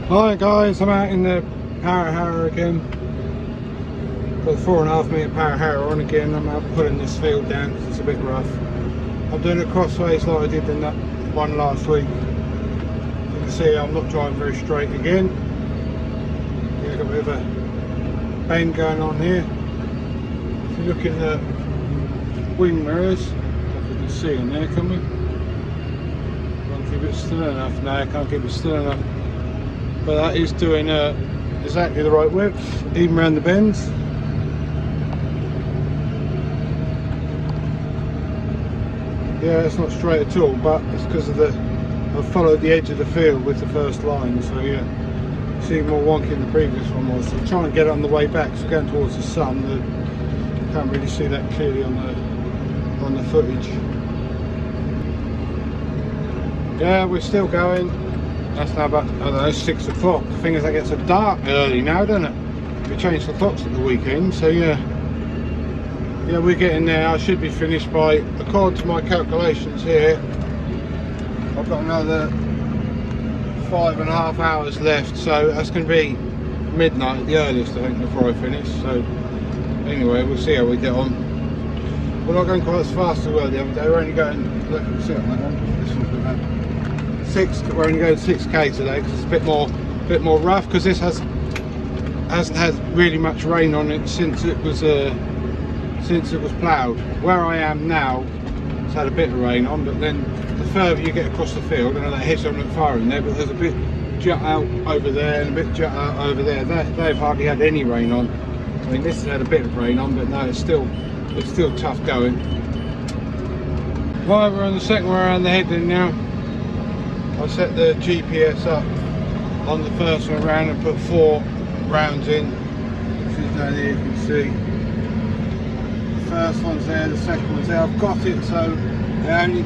Hi guys, I'm out in the power harrow again. Got the 4.5 metre power harrow on again. I'm out pulling this field down because it's a bit rough. I'm doing it crossways like I did in that one last week. You can see I'm not driving very straight again. Yeah, got a bit of a bend going on here. If you look in the wing mirrors, I don't know if you can see in there, can we? Can't keep it still enough. No, I can't keep it still enough. But that is doing exactly the right width, even around the bends. Yeah, it's not straight at all, but it's because of I've followed the edge of the field with the first line, so yeah. See more wonky than the previous one was. So I'm trying to get it on the way back, so going towards the sun. You can't really see that clearly on the footage. Yeah, we're still going. That's now about, I don't know, 6 o'clock. The thing is, that gets so dark early now, doesn't it? We changed the clocks at the weekend, so yeah. Yeah, we're getting there. I should be finished by, according to my calculations here, I've got another 5.5 hours left, so that's going to be midnight at the earliest, I think, before I finish. So anyway, we'll see how we get on. We're not going quite as fast as we were the other day. We're only going, look, you can see on that one. This one's got that. We're only going 6k today because it's a bit more rough, because this hasn't had really much rain on it since it was ploughed. Where I am now, it's had a bit of rain on, but then the further you get across the field, I know that hits on the far in there, but there's a bit jut out over there and a bit jut out over there. They've hardly had any rain on. I mean, this has had a bit of rain on, but no, it's still tough going. Right, we're on the second way around the headland now. I set the GPS up on the first one round and put 4 rounds in. See down here, you can see the first one's there, the second one's there. I've got it so they only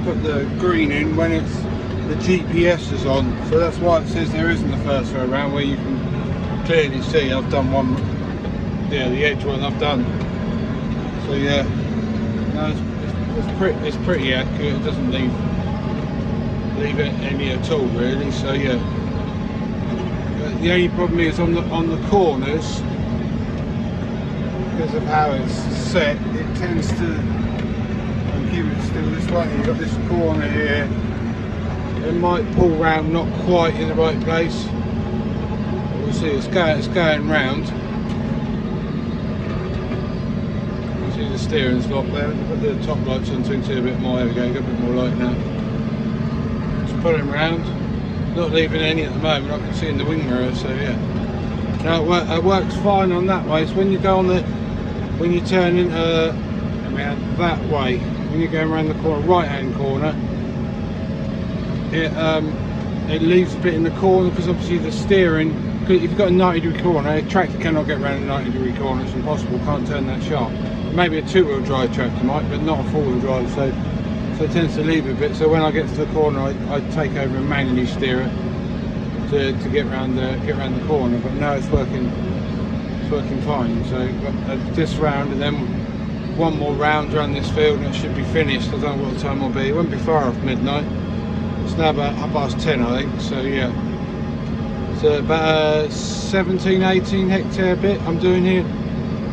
put the green in when it's the GPS is on. So that's why it says there isn't the first way around, where you can clearly see I've done one. Yeah, the edge one I've done. So yeah, no, it's pretty accurate. It doesn't leave it any at all really. So yeah, the only problem is on the corners, because of how it's set, it tends to keep it still this way. You've got this corner here, it might pull round not quite in the right place. We'll see. It's going round. See the steering's locked there. Put the top lights on so you can see a bit more. There we go, got a bit more light now. Just put him round. Not leaving any at the moment, I can see in the wing mirror, so yeah. Now it works fine on that way. So when you go on when you turn into around that way, when you're going around the corner, right hand corner, it leaves a bit in the corner, because obviously the steering, if you've got a 90-degree corner, a tractor cannot get around a 90-degree corner. It's impossible, can't turn that sharp. Maybe a 2-wheel drive tractor might, but not a 4-wheel drive, so it tends to leave a bit. So when I get to the corner, I take over and manually steer it to get round the corner. But now it's working fine. So got this round and then one more round around this field and it should be finished. I don't know what the time will be. It won't be far off midnight. It's now about 10:30, I think. So yeah, so about 17-18 hectare bit I'm doing here.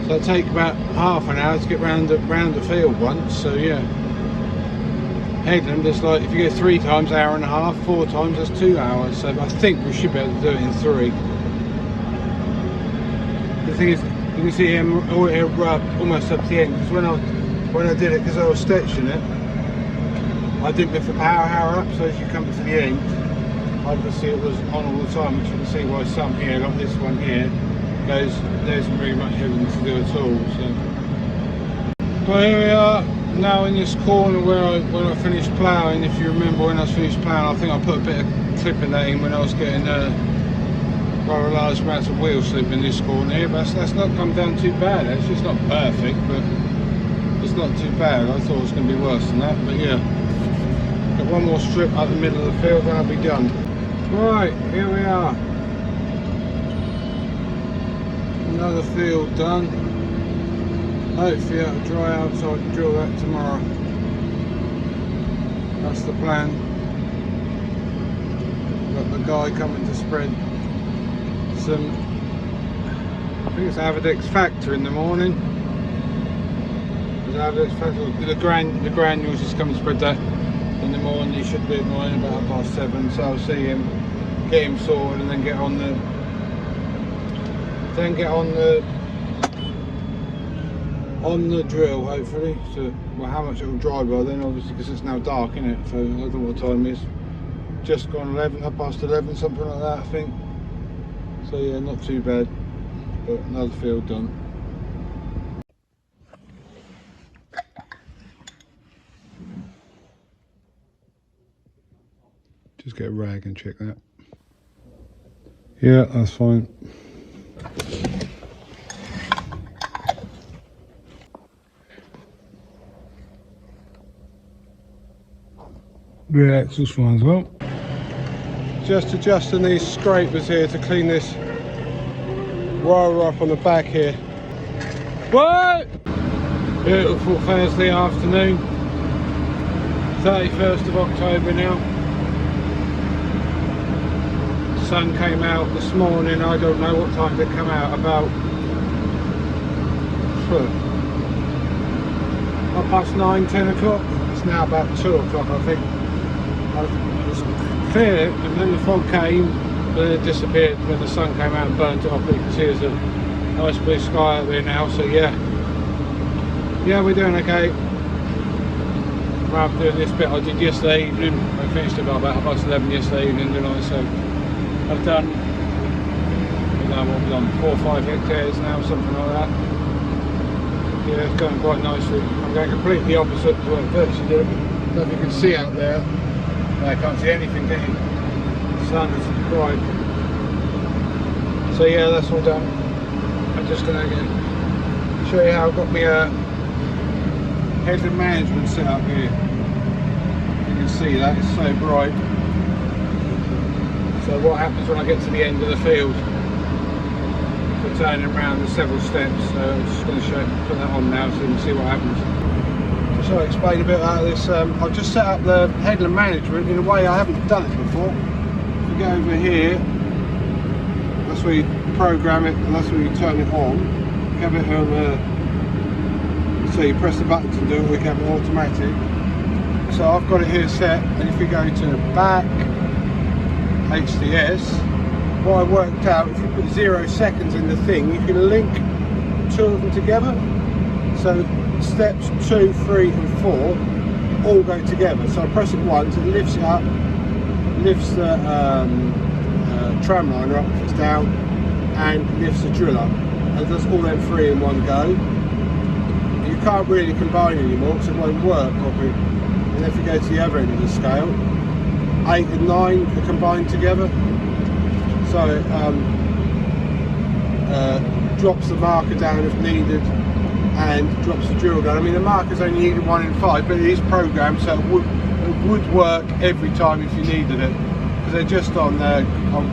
So it'll take about half an hour to get round the field once. So yeah, Headland, it's like if you go 3 times, hour and a half, 4 times, that's 2 hours. So I think we should be able to do it in 3. The thing is, you can see here almost up to the end, because when I did it, because I was stitching it, I didn't lift the power harrow up, so as you come to the end, obviously it was on all the time, which you can see why some here, like this one here, there isn't really much evidence to do at all. So here we are now in this corner when I finished ploughing. If you remember when I finished ploughing, I think I put a bit of clip in that in when I was getting rather large amounts of wheel slip in this corner here, but that's not come down too bad. It's just not perfect, but it's not too bad. I thought it was going to be worse than that, but yeah. Got one more strip up the middle of the field, then I'll be done. Right, here we are. Another field done. Hopefully that'll dry out so I can drill that tomorrow. That's the plan. guy coming to spread some, I think it's Avadex Factor in the morning. Avadex Factor, the granules, just come and spread that in the morning. He should be at mine about 7:30, so I'll see him, get him sorted, and then get on the drill, hopefully. So, well, how much it will dry by then, obviously, because it's now dark, isn't it? So I don't know what time it is. Just gone 11, 11:30, something like that, I think. So yeah, not too bad, but another field done. Just get a rag and check that. Yeah, that's fine. Rear axle's fine as well. Just adjusting these scrapers here to clean this roller up on the back here. What? Beautiful Thursday afternoon, 31st of October now. Sun came out this morning. I don't know what time it came out, about 9:30, 10 o'clock. It's now about 2 o'clock, I think. It was clear, and then the fog came, but it disappeared when the sun came out and burnt it off. But you can see there's a nice blue sky out there now, so yeah, we're doing okay. I'm doing this bit I did yesterday evening. I finished about 11:30 yesterday evening, didn't I? So I've done, what we've done, 4 or 5 hectares now, something like that. Yeah, it's going quite nicely. I'm going completely opposite to what I virtually did. I don't know if you can see out there. I can't see anything, can you? The sun is bright. So yeah, that's all done. I'm just going to show you how I've got my Headland management set up here. You can see that, it's so bright. So what happens when I get to the end of the field? For turning around, there's several steps. So I'm just going to put that on now so you can see what happens. So I'll explain a bit about this. I've just set up the Headland management in a way I haven't done it before. If you go over here, that's where you program it, and that's where you turn it on. You have it so you press the button to do it, we can have it automatic. So I've got it here set, and if you go to the back, HDS, what I worked out, if you put 0 seconds in the thing, you can link 2 of them together. So steps 2, 3 and 4 all go together. So I press it once, it lifts it up, lifts the tram liner up if it's down, and lifts the drill up. And does all them 3 in one go. You can't really combine anymore because it won't work properly. And if you go to the other end of the scale, 8 and 9 are combined together. So it drops the marker down if needed, and drops the drill down. I mean, the marker's only needed 1 in 5, but it is programmed, so it would work every time if you needed it. Because they're just on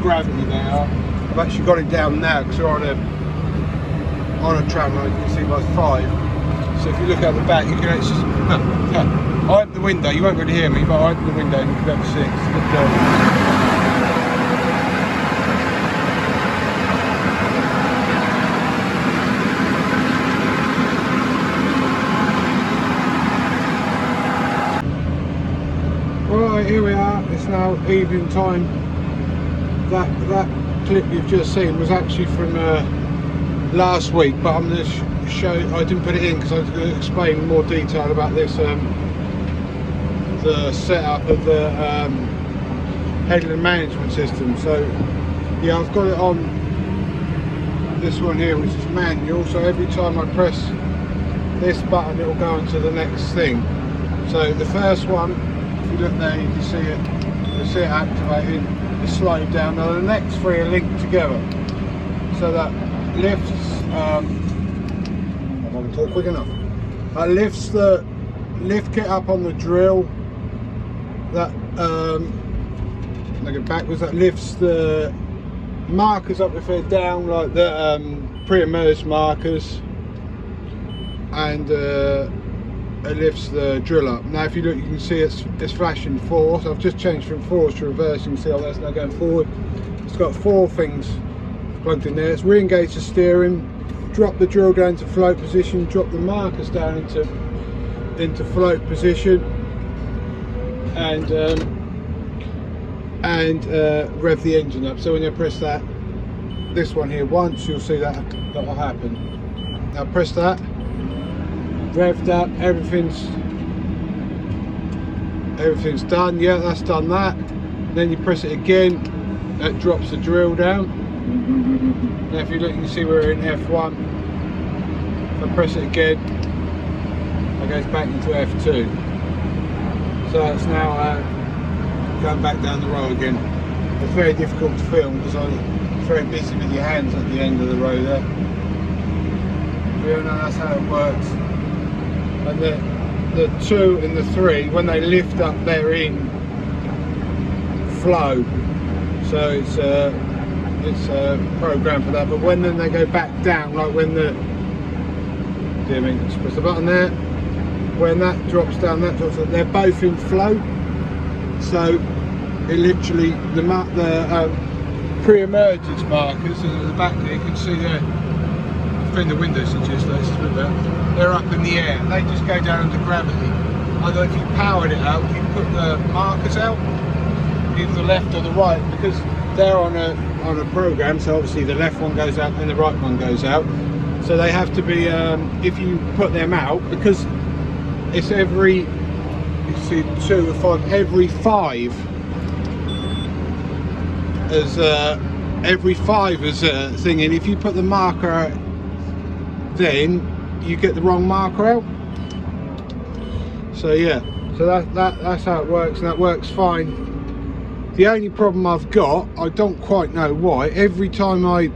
gravity there. I've actually got it down now because we're on a tram line. You can see by 5. So if you look out the back, you can actually. I open the window. You won't really hear me, but I open the window and you can be able to see it. Right, here we are. It's now evening time. That clip you've just seen was actually from last week, but I'm going to show. I didn't put it in because I was going to explain in more detail about this, the setup of the Headland management system. So yeah, I've got it on this one here, which is manual. So every time I press this button, it will go into the next thing. So the first one, if you look there, you can see it. You see it activated. It's slowed down. Now the next 3 are linked together. So that lifts. I don't talk quick enough. That lifts the lift kit up on the drill. That like backwards. That lifts the markers up if they're down, like the pre-emerged markers, and the drill up. Now if you look, you can see it's flashing 4, so I've just changed from 4s to reverse. You can see how that's now going forward. It's got 4 things plugged in there. It's re-engaged the steering, drop the drill down to float position, drop the markers down into float position, and rev the engine up. So when you press this one here once, you'll see that will happen. Now press that, revved up, everything's done. Yeah, that's done that. Then you press it again, that drops the drill down. Now if you look, you can see we're in F1. If I press it again, it goes back into F2. So it's now going back down the road again. It's very difficult to film because I'm very busy with your hands at the end of the row there. We all know that's how it works. And the 2 and the 3, when they lift up, they're in flow. So it's programmed for that. But when then they go back down, like when just press the button there. When that drops down, that drops down. They're both in flow. So it literally the pre-emergence markers at the back there, you can see there. In the window suggest they're up in the air. They just go down under gravity. Either if you powered it out, you put the markers out, either the left or the right, because they're on a program. So obviously the left one goes out and the right one goes out. So they have to be. If you put them out, because it's every, you see 2 or 5, every 5 as every 5 is a thing. And if you put the marker out, then you get the wrong marker out. So yeah, so that's how it works, and that works fine. The only problem I've got, I don't quite know why, every time I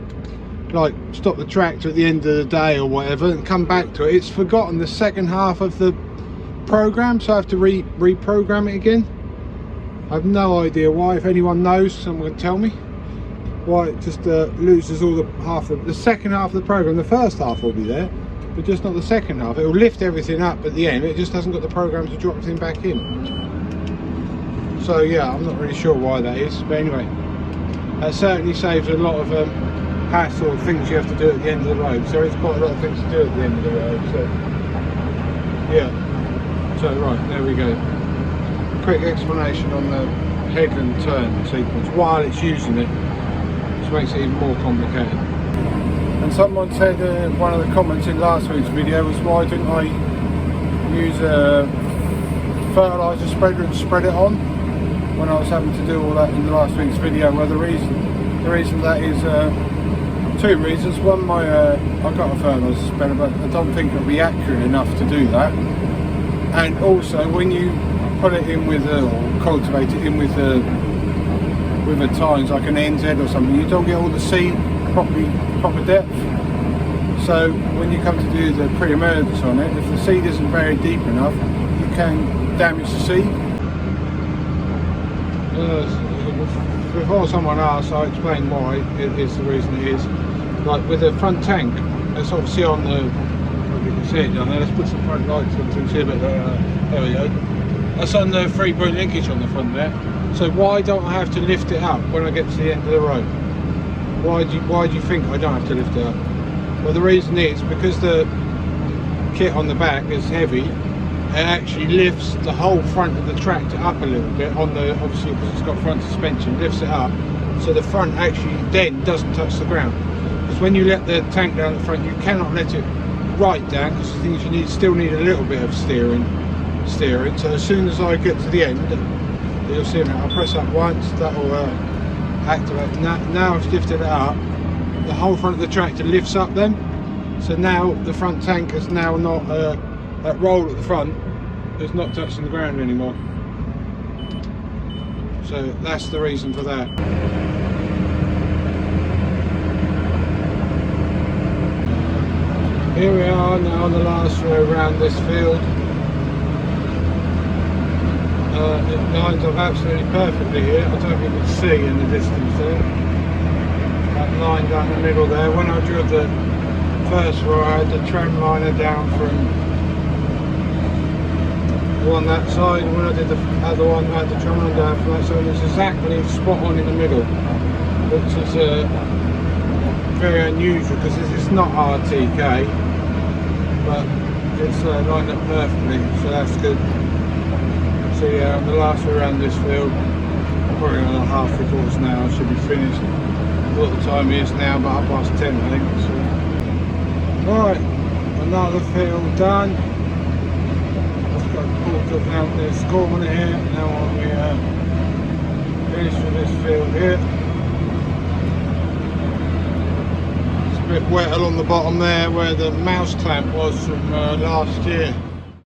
like stop the tractor at the end of the day or whatever and come back to it, it's forgotten the second half of the program, so I have to reprogram it again. I have no idea why. If anyone knows, someone can tell me why it just loses all the second half of the program. The first half will be there, but just not the second half. It will lift everything up at the end, it just hasn't got the program to drop everything back in. So yeah, I'm not really sure why that is, but anyway, that certainly saves a lot of hassle of things you have to do at the end of the road. So it's quite a lot of things to do at the end of the road. So yeah, so right, there we go. Quick explanation on the headland turn sequence while it's using it. Which makes it even more complicated. And someone said, one of the comments in last week's video was, why didn't I use a fertiliser spreader and spread it on when I was having to do all that in the last week's video? Well, the reason that is 2 reasons. One, I've got a fertiliser spreader, but I don't think it'll be accurate enough to do that. And also, when you put it in with or cultivate it in with a tines like an NZ or something, you don't get all the seed proper depth. So when you come to do the pre-emergence on it, if the seed isn't very deep enough, you can damage the seed. Before someone asks, I'll explain why it is the reason it is. Like with the front tank, it's obviously on the, you can see it down there. Let's put some front lights on so you can see a bit there we go. That's on the 3-point linkage on the front there. So why don't I have to lift it up when I get to the end of the road? Why do you think I don't have to lift it up? Well, the reason is because the kit on the back is heavy. It actually lifts the whole front of the tractor up a little bit on the, obviously because it's got front suspension, lifts it up, so the front actually then doesn't touch the ground. Because when you let the tank down the front, you cannot let it right down, because the thing is you still need a little bit of steering. So as soon as I get to the end, you'll see it. I'll press up once, that will activate. Now I've lifted it up, the whole front of the tractor lifts up then. So now the front tank is now not, that roll at the front is not touching the ground anymore. So that's the reason for that. Here we are now on the last row around this field. It lines up absolutely perfectly here. I don't know if you can see in the distance there. That line down the middle there. When I drilled the first row, I had the tram liner down from one that side, and when I did the other one, I had the drum on down from that side. It's exactly spot on in the middle, which is very unusual because it's not RTK, but it's lined up perfectly, so that's good. So yeah, on the last way around this field, probably on half 3/4 now, I should be finished. What the time is now, about 10:30 I think. So. Right, another field done. I've got a quarter of out there score on it here. Now I'll be finished with this field here. It's a bit wet along the bottom there where the mouse clamp was from last year.